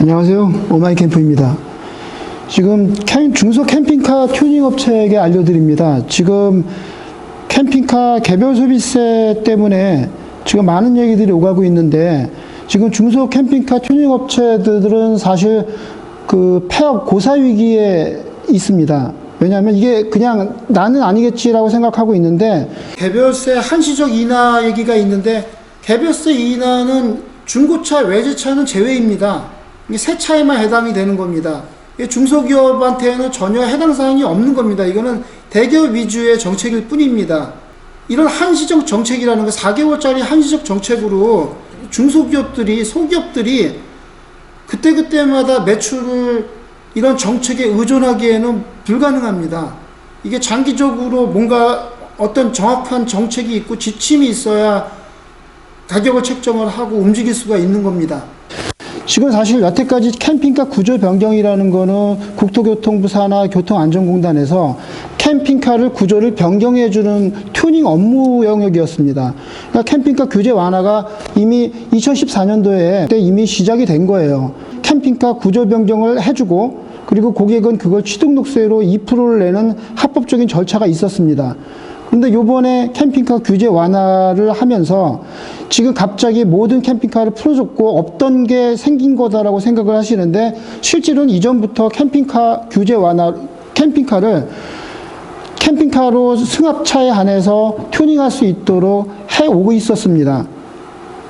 안녕하세요. 오마이캠프입니다. 지금 중소 캠핑카 튜닝 업체에게 알려드립니다. 지금 캠핑카 개별 소비세 때문에 지금 많은 얘기들이 오가고 있는데, 지금 중소 캠핑카 튜닝 업체들은 사실 그 폐업 고사 위기에 있습니다. 왜냐하면 이게 그냥 나는 아니겠지라고 생각하고 있는데, 개별세 한시적 인하 얘기가 있는데, 개별세 인하는 중고차, 외제차는 제외입니다. 이게 새 차에만 해당이 되는 겁니다. 중소기업한테는 전혀 해당 사항이 없는 겁니다. 이거는 대기업 위주의 정책일 뿐입니다. 이런 한시적 정책이라는 거, 4개월짜리 한시적 정책으로 중소기업들이, 소기업들이 그때그때마다 매출을 이런 정책에 의존하기에는 불가능합니다. 이게 장기적으로 뭔가 어떤 정확한 정책이 있고 지침이 있어야 가격을 책정을 하고 움직일 수가 있는 겁니다. 지금 사실 여태까지 캠핑카 구조 변경이라는 거는 국토교통부 산하 교통안전공단에서 캠핑카를 구조를 변경해주는 튜닝 업무 영역이었습니다. 그러니까 캠핑카 규제 완화가 이미 2014년도에 이미 시작이 된 거예요. 캠핑카 구조 변경을 해주고, 그리고 고객은 그걸 취등록세로 2%를 내는 합법적인 절차가 있었습니다. 근데 요번에 캠핑카 규제 완화를 하면서 지금 갑자기 모든 캠핑카를 풀어줬고 없던 게 생긴 거다라고 생각을 하시는데, 실제로는 이전부터 캠핑카 규제 완화, 캠핑카로 승합차에 한해서 튜닝할 수 있도록 해오고 있었습니다.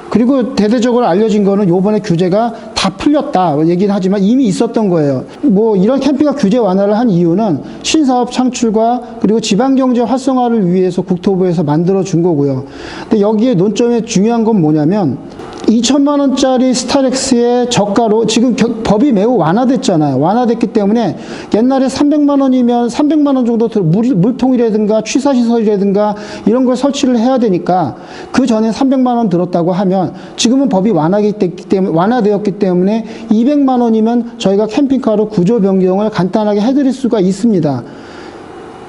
그리고 대대적으로 알려진 거는 요번에 규제가 다 풀렸다 얘기는 하지만 이미 있었던 거예요. 뭐 이런 캠핑카 규제 완화를 한 이유는 신사업 창출과 그리고 지방경제 활성화를 위해서 국토부에서 만들어준 거고요. 근데 여기에 논점에 중요한 건 뭐냐면, 2천만 원짜리 스타렉스의 저가로 지금 법이 매우 완화됐잖아요. 완화됐기 때문에 옛날에 300만 원이면 300만 원 정도 물통이라든가 취사시설이라든가 이런 걸 설치를 해야 되니까, 그 전에 300만 원 들었다고 하면 지금은 법이 완화되었기 때문에 200만 원이면 저희가 캠핑카로 구조 변경을 간단하게 해드릴 수가 있습니다.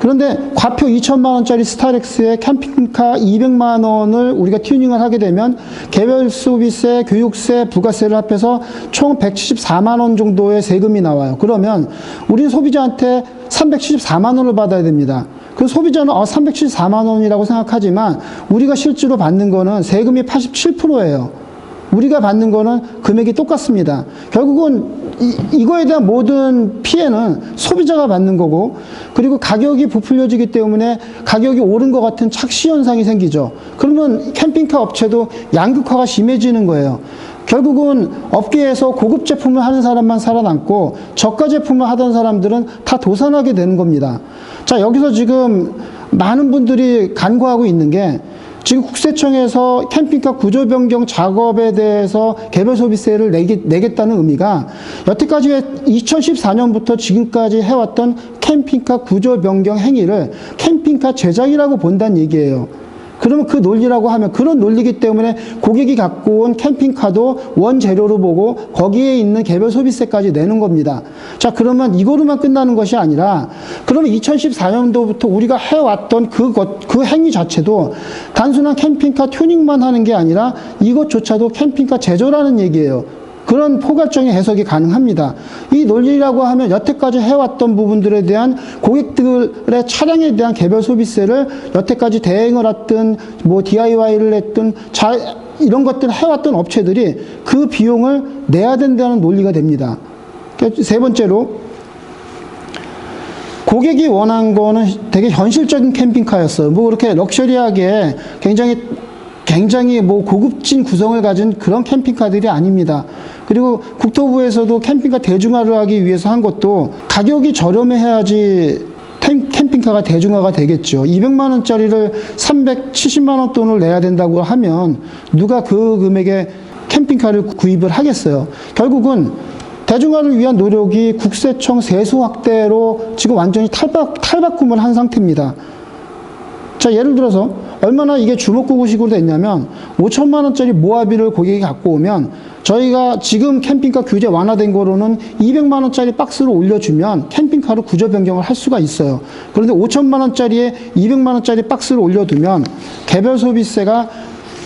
그런데 과표 2천만 원짜리 스타렉스의 캠핑카 200만 원을 우리가 튜닝을 하게 되면 개별 소비세, 교육세, 부가세를 합해서 총 174만 원 정도의 세금이 나와요. 그러면 우리 소비자한테 374만 원을 받아야 됩니다. 그 소비자는 374만 원이라고 생각하지만 우리가 실제로 받는 거는 세금이 87%예요. 우리가 받는 거는 금액이 똑같습니다. 결국은 이거에 대한 모든 피해는 소비자가 받는 거고, 그리고 가격이 부풀려지기 때문에 가격이 오른 것 같은 착시 현상이 생기죠. 그러면 캠핑카 업체도 양극화가 심해지는 거예요. 결국은 업계에서 고급 제품을 하는 사람만 살아남고 저가 제품을 하던 사람들은 다 도산하게 되는 겁니다. 자, 여기서 지금 많은 분들이 간과하고 있는 게, 지금 국세청에서 캠핑카 구조 변경 작업에 대해서 개별 소비세를 내겠다는 의미가, 여태까지 2014년부터 지금까지 해왔던 캠핑카 구조 변경 행위를 캠핑카 제작이라고 본다는 얘기예요. 그러면 그 논리라고 하면, 그런 논리이기 때문에 고객이 갖고 온 캠핑카도 원재료로 보고 거기에 있는 개별 소비세까지 내는 겁니다. 자, 그러면 이거로만 끝나는 것이 아니라, 그러면 2014년도부터 우리가 해왔던 그 행위 자체도 단순한 캠핑카 튜닝만 하는 게 아니라 이것조차도 캠핑카 제조라는 얘기예요. 그런 포괄적인 해석이 가능합니다. 이 논리라고 하면 여태까지 해왔던 부분들에 대한 고객들의 차량에 대한 개별 소비세를 여태까지 대행을 했든 뭐 DIY를 했든 이런 것들을 해왔던 업체들이 그 비용을 내야 된다는 논리가 됩니다. 세 번째로, 고객이 원한 거는 되게 현실적인 캠핑카였어요. 뭐 그렇게 럭셔리하게 굉장히 뭐 고급진 구성을 가진 그런 캠핑카들이 아닙니다. 그리고 국토부에서도 캠핑카 대중화를 하기 위해서 한 것도 가격이 저렴해야지 캠핑카가 대중화가 되겠죠. 200만 원짜리를 370만 원 돈을 내야 된다고 하면 누가 그 금액에 캠핑카를 구입을 하겠어요. 결국은 대중화를 위한 노력이 국세청 세수 확대로 지금 완전히 탈바꿈을 한 상태입니다. 자, 예를 들어서 얼마나 이게 주먹구구식으로 됐냐면, 5천만 원짜리 모하비를 고객이 갖고 오면 저희가 지금 캠핑카 규제 완화된 거로는 200만 원짜리 박스를 올려주면 캠핑카로 구조 변경을 할 수가 있어요. 그런데 5천만 원짜리에 200만 원짜리 박스를 올려두면 개별 소비세가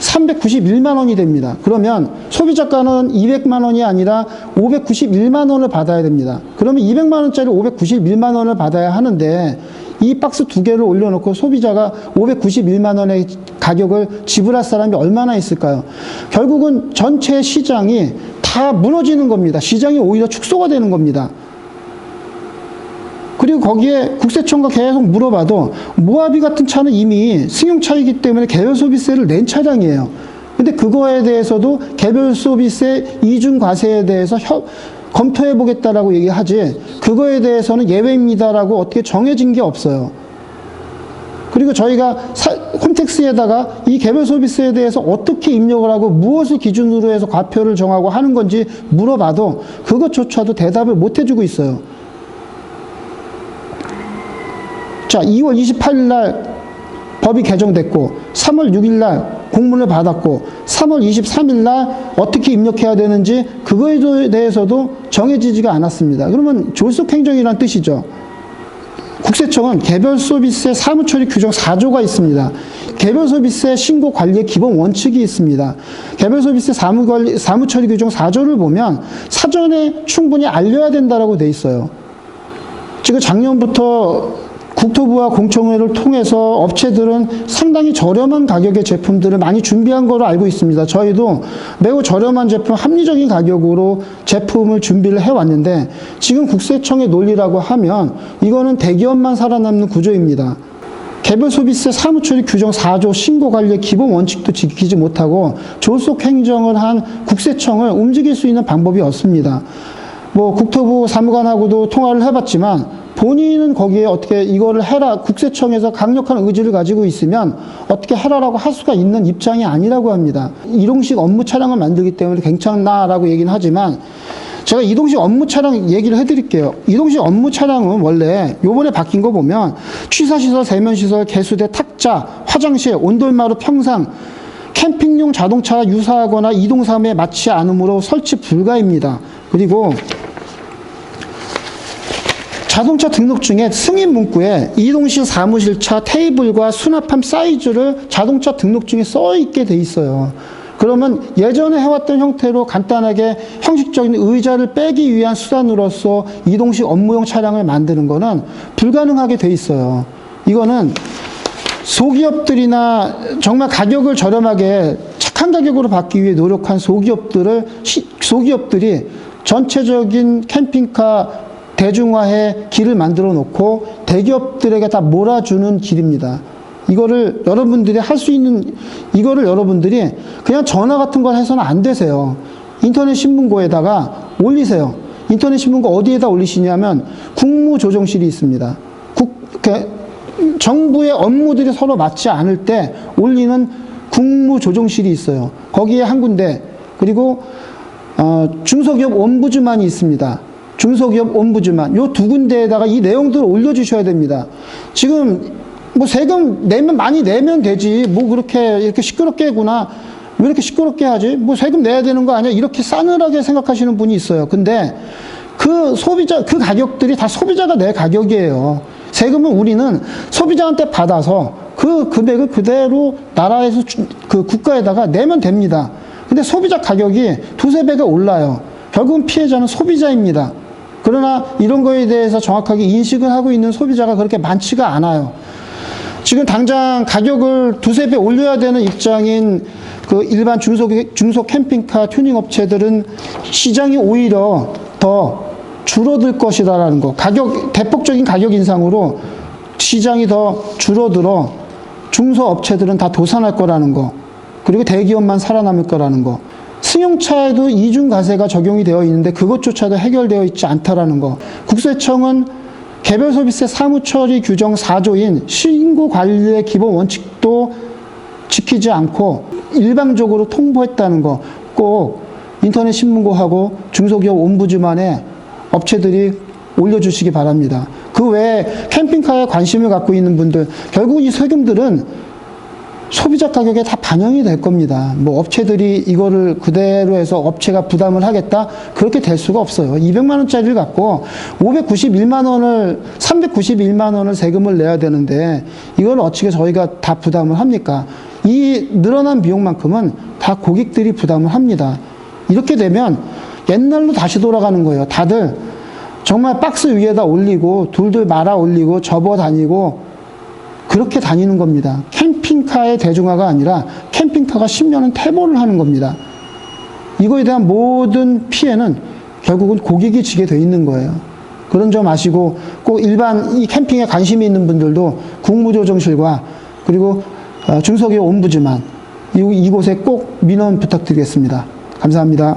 391만 원이 됩니다. 그러면 소비자가는 200만 원이 아니라 591만 원을 받아야 됩니다. 그러면 200만 원짜리 591만 원을 받아야 하는데 이 박스 두 개를 올려놓고 소비자가 591만 원의 가격을 지불할 사람이 얼마나 있을까요? 결국은 전체 시장이 다 무너지는 겁니다. 시장이 오히려 축소가 되는 겁니다. 그리고 거기에 국세청과 계속 물어봐도 모하비 같은 차는 이미 승용차이기 때문에 개별소비세를 낸 차량이에요. 근데 그거에 대해서도 개별소비세 이중 과세에 대해서 검토해 보겠다라고 얘기하지, 그거에 대해서는 예외입니다라고 어떻게 정해진 게 없어요. 그리고 저희가 홈택스에다가 이 개별소비세에 대해서 어떻게 입력을 하고 무엇을 기준으로 해서 과표를 정하고 하는 건지 물어봐도 그것조차도 대답을 못 해주고 있어요. 자, 2월 28일 날 법이 개정됐고 3월 6일 날 공문을 받았고 3월 23일 날 어떻게 입력해야 되는지 그거에 대해서도 정해지지가 않았습니다. 그러면 졸속행정이란 뜻이죠. 국세청은 개별소비세 사무처리 규정 4조가 있습니다. 개별소비세 신고 관리의 기본 원칙이 있습니다. 개별소비세 사무처리 규정 4조를 보면 사전에 충분히 알려야 된다라고 돼 있어요. 지금 작년부터 국토부와 공청회를 통해서 업체들은 상당히 저렴한 가격의 제품들을 많이 준비한 걸로 알고 있습니다. 저희도 매우 저렴한 제품, 합리적인 가격으로 제품을 준비를 해왔는데 지금 국세청의 논리라고 하면 이거는 대기업만 살아남는 구조입니다. 개별소비세 사무처리 규정 4조 신고관리의 기본 원칙도 지키지 못하고 졸속 행정을 한 국세청을 움직일 수 있는 방법이 없습니다. 국토부 사무관하고도 통화를 해봤지만 본인은 거기에 어떻게 이거를 해라, 국세청에서 강력한 의지를 가지고 있으면 어떻게 해라라고 할 수가 있는 입장이 아니라고 합니다. 이동식 업무 차량을 만들기 때문에 괜찮나라고 얘기는 하지만 제가 이동식 업무 차량 얘기를 해드릴게요. 이동식 업무 차량은 원래 요번에 바뀐 거 보면 취사시설, 세면시설, 개수대, 탁자, 화장실, 온돌마루, 평상, 캠핑용 자동차와 유사하거나 이동사무에 맞지 않으므로 설치 불가입니다. 그리고 자동차 등록증에 승인 문구에 이동식 사무실차 테이블과 수납함 사이즈를 자동차 등록증에 써 있게 돼 있어요. 그러면 예전에 해왔던 형태로 간단하게 형식적인 의자를 빼기 위한 수단으로서 이동식 업무용 차량을 만드는 거는 불가능하게 돼 있어요. 이거는 소기업들이나 정말 가격을 저렴하게 착한 가격으로 받기 위해 노력한 소기업들이 전체적인 캠핑카 대중화해 길을 만들어 놓고 대기업들에게 다 몰아주는 길입니다. 이거를 여러분들이 할 수 있는, 이거를 여러분들이 그냥 전화 같은 걸 해서는 안 되세요. 인터넷 신문고에다가 올리세요. 인터넷 신문고 어디에다 올리시냐면 국무조정실이 있습니다. 정부의 업무들이 서로 맞지 않을 때 올리는 국무조정실이 있어요. 거기에 한 군데, 그리고 중소기업 옴부즈만이 있습니다. 중소기업 옴부즈만, 요 두 군데에다가 이 내용들을 올려주셔야 됩니다. 지금 세금 내면 많이 내면 되지, 그렇게 이렇게 시끄럽게 해구나, 왜 이렇게 시끄럽게 하지, 세금 내야 되는 거 아니야, 이렇게 싸늘하게 생각하시는 분이 있어요. 근데 그 가격들이 다 소비자가 낼 가격이에요. 세금은 우리는 소비자한테 받아서 그 금액을 그대로 나라에서 그 국가에다가 내면 됩니다. 근데 소비자 가격이 두세 배가 올라요. 결국은 피해자는 소비자입니다. 그러나 이런 거에 대해서 정확하게 인식을 하고 있는 소비자가 그렇게 많지가 않아요. 지금 당장 가격을 두세 배 올려야 되는 입장인 그 일반 중소 캠핑카 튜닝 업체들은 시장이 오히려 더 줄어들 것이다라는 거. 대폭적인 가격 인상으로 시장이 더 줄어들어 중소 업체들은 다 도산할 거라는 거. 그리고 대기업만 살아남을 거라는 거. 승용차에도 이중과세가 적용이 되어 있는데 그것조차도 해결되어 있지 않다라는 거. 국세청은 개별소비세 사무처리 규정 4조인 신고관리의 기본 원칙도 지키지 않고 일방적으로 통보했다는 거 꼭 인터넷 신문고하고 중소기업 옴부즈만에 업체들이 올려주시기 바랍니다. 그 외에 캠핑카에 관심을 갖고 있는 분들, 결국 이 세금들은 소비자 가격에 다 반영이 될 겁니다. 업체들이 이거를 그대로 해서 업체가 부담을 하겠다? 그렇게 될 수가 없어요. 200만 원짜리를 갖고 391만 원을 세금을 내야 되는데 이걸 어떻게 저희가 다 부담을 합니까? 이 늘어난 비용만큼은 다 고객들이 부담을 합니다. 이렇게 되면 옛날로 다시 돌아가는 거예요. 다들 정말 박스 위에다 올리고 둘둘 말아 올리고 접어 다니고 그렇게 다니는 겁니다. 캠핑카의 대중화가 아니라 캠핑카가 10년은 퇴보를 하는 겁니다. 이거에 대한 모든 피해는 결국은 고객이 지게 돼 있는 거예요. 그런 점 아시고 꼭 일반 이 캠핑에 관심이 있는 분들도 국무조정실과 그리고 중소기업 옴부즈만 이곳에 꼭 민원 부탁드리겠습니다. 감사합니다.